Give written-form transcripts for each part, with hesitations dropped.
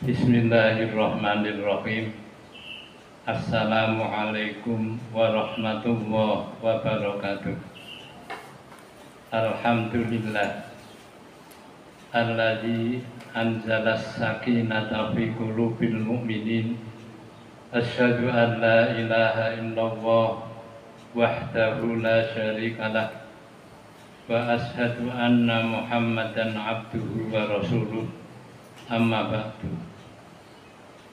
Bismillahirrahmanirrahim. Assalamualaikum warahmatullahi wabarakatuh. Alhamdulillah alladzi anzalas sakinata fi qulubil mu'minin. Asyhadu an la ilaha illallah wahdahu la syarikalah wa asyhadu anna Muhammadan abduhu wa rasuluh. Amma ba'du.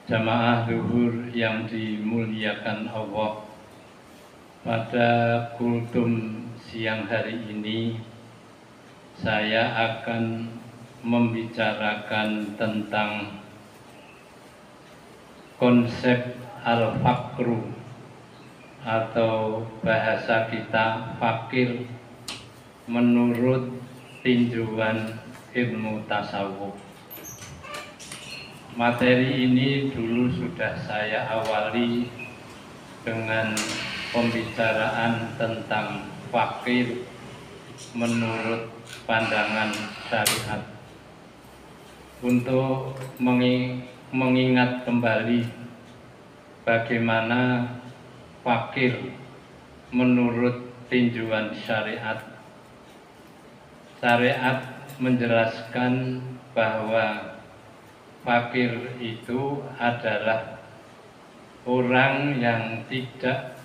Jamaah zuhur yang dimuliakan Allah, pada kultum siang hari ini saya akan membicarakan tentang konsep al-faqru atau bahasa kita fakir menurut tinjauan ilmu tasawuf. Materi ini dulu sudah saya awali dengan pembicaraan tentang fakir menurut pandangan syariat. Untuk mengingat kembali bagaimana fakir menurut tinjauan syariat. Syariat menjelaskan bahwa fakir itu adalah orang yang tidak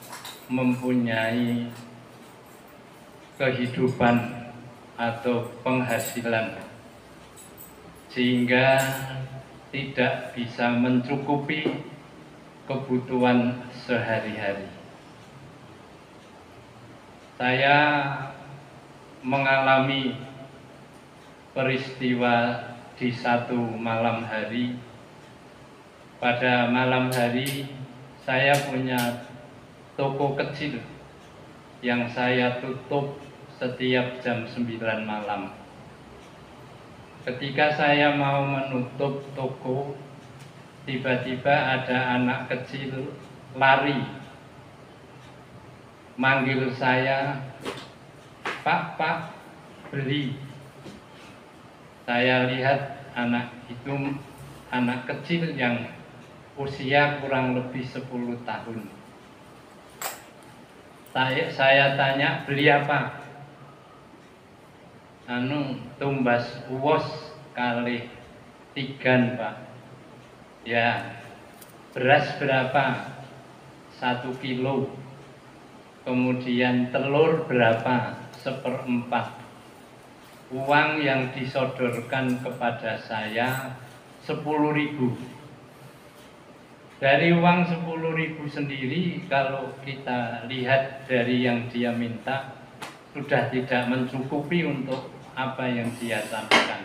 mempunyai kehidupan atau penghasilan, sehingga tidak bisa mencukupi kebutuhan sehari-hari. Saya mengalami peristiwa di satu malam hari. Pada malam hari saya punya toko kecil yang saya tutup setiap jam 9 malam. Ketika saya mau menutup toko, tiba-tiba ada anak kecil lari manggil saya, "Pak, beli." Saya lihat anak itu anak kecil yang usia kurang lebih 10 tahun. Saya tanya, "Beli apa?" "Tumbas uwos kali tigan, Pak." "Ya." "Beras berapa?" 1 kilo. "Kemudian telur berapa?" 1/4. Uang yang disodorkan kepada saya 10.000. Dari uang 10.000 sendiri, kalau kita lihat dari yang dia minta, sudah tidak mencukupi untuk apa yang dia sampaikan.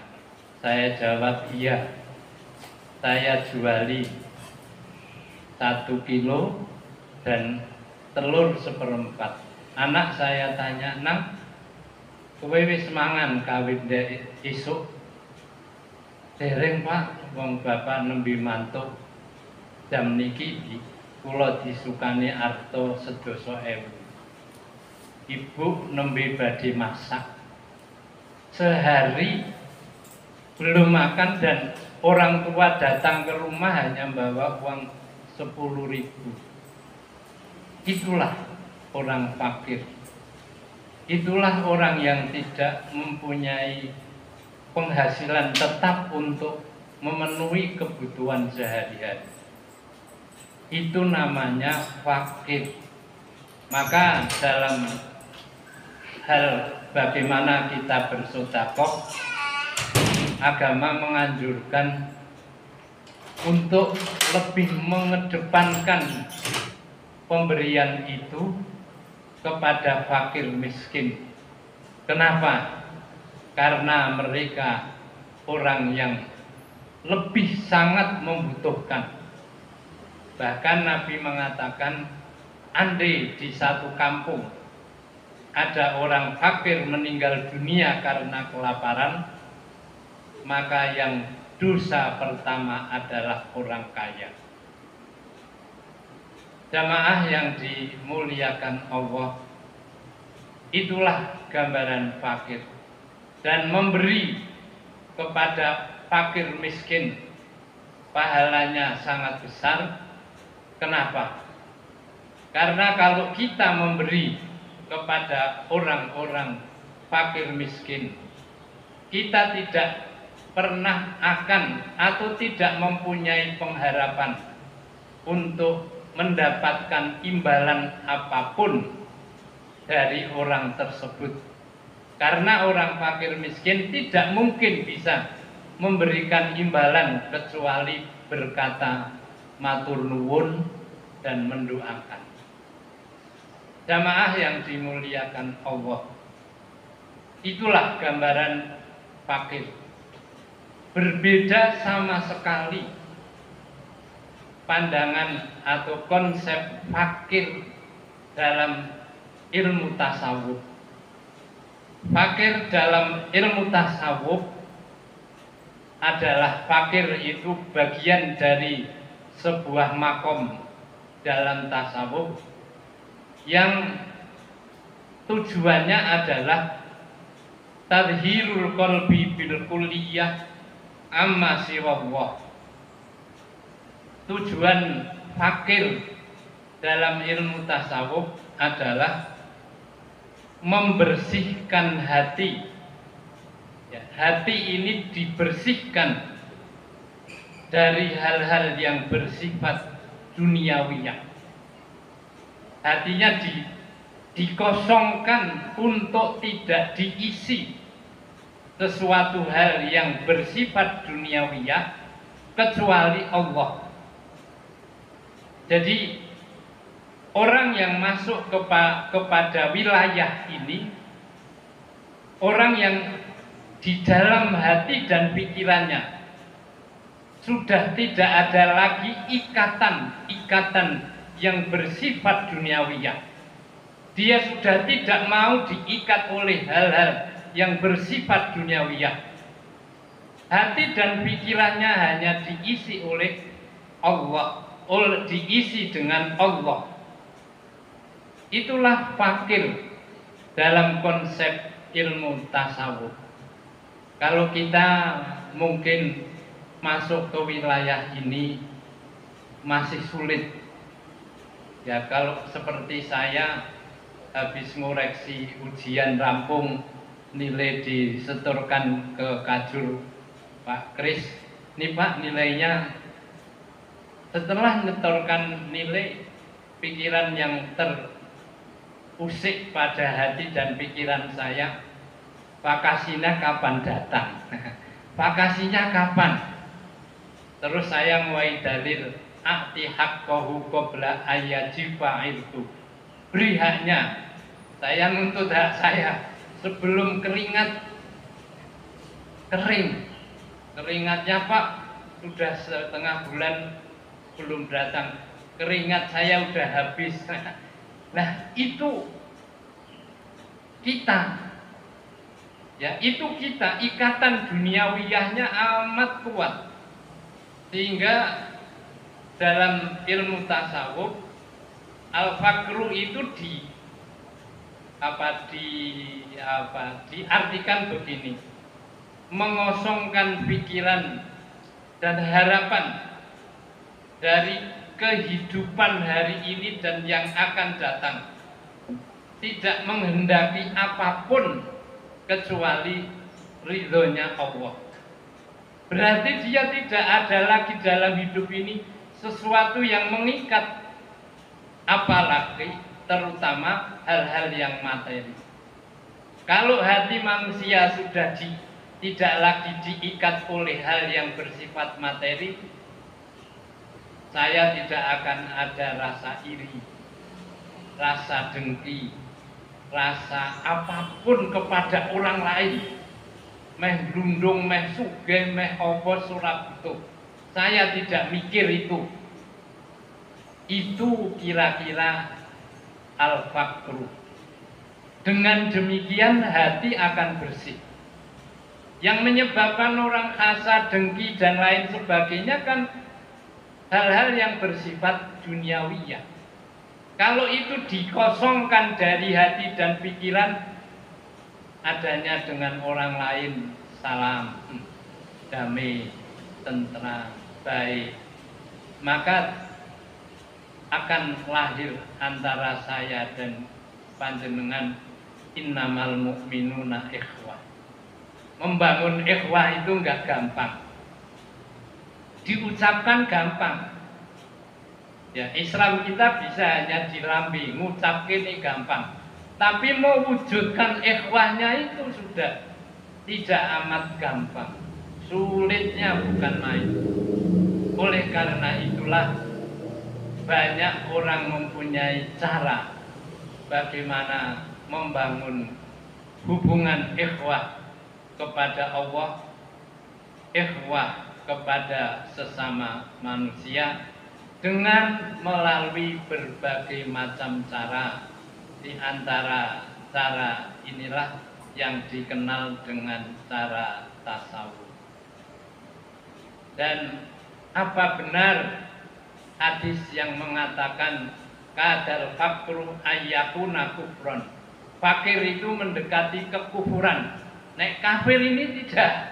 Saya jawab, "Iya, saya juali 1 kilo dan telur 1/4. Anak saya tanya, "Nang, kowe wis mangan kawit ndek isuk?" "Dereng, Pak, wong bapak nembe mantuk jam niki kula disukani arta 12.000. Ibu nembe badhe masak. Sehari belum makan dan orang tua datang ke rumah hanya bawa uang 10.000. Itulah orang fakir. Itulah orang yang tidak mempunyai penghasilan tetap untuk memenuhi kebutuhan sehari-hari. Itu namanya fakir. Maka dalam hal bagaimana kita bersedekah, agama menganjurkan untuk lebih mengedepankan pemberian itu kepada fakir miskin. Kenapa? Karena mereka orang yang lebih sangat membutuhkan. Bahkan Nabi mengatakan, andai di satu kampung ada orang fakir meninggal dunia karena kelaparan, maka yang dosa pertama adalah orang kaya. Jamaah yang dimuliakan Allah, itulah gambaran fakir. Dan memberi kepada fakir miskin pahalanya sangat besar. Kenapa? Karena kalau kita memberi kepada orang-orang fakir miskin, kita tidak pernah akan atau tidak mempunyai pengharapan untuk mendapatkan imbalan apapun dari orang tersebut. Karena orang fakir miskin tidak mungkin bisa memberikan imbalan kecuali berkata matur nuwun dan mendoakan. Jamaah yang dimuliakan Allah, itulah gambaran fakir. Berbeda sama sekali pandangan atau konsep fakir dalam ilmu tasawuf. Fakir dalam ilmu tasawuf adalah fakir itu bagian dari sebuah makom dalam tasawuf yang tujuannya adalah tadhirul qalbi bil kulliyah amma siwallah. Tujuan fakir dalam ilmu tasawuf adalah membersihkan hati. Ya, hati ini dibersihkan dari hal-hal yang bersifat duniawiyah. Hatinya dikosongkan untuk tidak diisi sesuatu hal yang bersifat duniawiyah kecuali Allah. Jadi orang yang masuk kepada wilayah ini, orang yang di dalam hati dan pikirannya sudah tidak ada lagi ikatan yang bersifat duniawiyah. Dia sudah tidak mau diikat oleh hal-hal yang bersifat duniawiyah. Hati dan pikirannya hanya diisi oleh Allah, diisi dengan Allah. Itulah fakir dalam konsep ilmu tasawuf. Kalau kita mungkin masuk ke wilayah ini masih sulit. Ya, kalau seperti saya habis ngoreksi ujian rampung, nilai disetorkan ke Kajur Pak Kris. Nih Pak, nilainya setelah nyetorkan nilai, pikiran yang terusik pada hati dan pikiran saya, vakasinya kapan datang? Vakasinya kapan? Terus saya mulai dalil a'ti haqqahu qabla ayyajifa itu. Beri haknya. Saya nuntut hak saya sebelum keringat kering. Keringatnya Pak sudah setengah bulan belum datang. Keringat saya udah habis. Nah, itu kita. Ya, itu kita, ikatan duniawiyahnya amat kuat. Sehingga dalam ilmu tasawuf al-fakru itu diartikan begini: mengosongkan pikiran dan harapan dari kehidupan hari ini dan yang akan datang, tidak menghendaki apapun kecuali ridhonya Allah. Berarti dia tidak ada lagi dalam hidup ini sesuatu yang mengikat, apalagi terutama hal-hal yang materi. Kalau hati manusia sudah tidak lagi diikat oleh hal yang bersifat materi, saya tidak akan ada rasa iri, rasa dengki, rasa apapun kepada orang lain. Meh glundung, meh sugih, meh apa Surabutuh. Saya tidak mikir itu. Itu kira-kira al-fakru. Dengan demikian hati akan bersih. Yang menyebabkan orang hasad, dengki dan lain sebagainya kan hal-hal yang bersifat duniawiyah. Kalau itu dikosongkan dari hati dan pikiran, adanya dengan orang lain salam, damai, tentram, baik, maka akan lahir antara saya dan panjenengan innamal mu'minuna ikhwah. Membangun ikhwah itu enggak gampang. Diucapkan gampang. Ya, Islam kita bisa hanya dilambi, ngucapin ini gampang. Tapi mewujudkan ikhwahnya itu sudah tidak amat gampang. Sulitnya bukan main. Oleh karena itulah banyak orang mempunyai cara bagaimana membangun hubungan ikhwah kepada Allah, ikhwah kepada sesama manusia dengan melalui berbagai macam cara. Di antara cara inilah yang dikenal dengan cara tasawuf. Dan apa benar hadis yang mengatakan kadal fakru ayyakuna kufron, fakir itu mendekati kekufuran. Nek kafir ini tidak.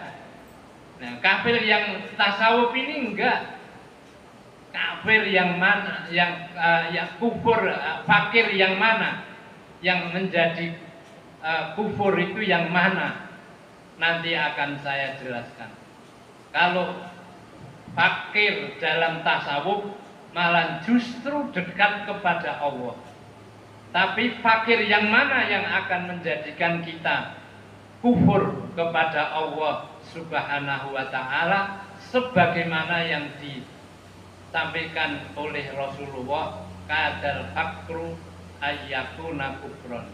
Nah, kafir yang tasawuf ini enggak. Kafir yang mana, yang kufur, fakir yang mana, yang menjadi kufur itu yang mana? Nanti akan saya jelaskan. Kalau fakir dalam tasawuf malah justru dekat kepada Allah. Tapi fakir yang mana yang akan menjadikan kita kufur kepada Allah Subhanahu wa ta'ala, sebagaimana yang disampaikan oleh Rasulullah, kadal fakru ayyakuna kufron.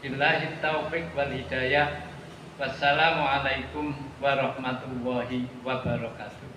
Billahi taufiq wal hidayah. Wassalamualaikum warahmatullahi wabarakatuh.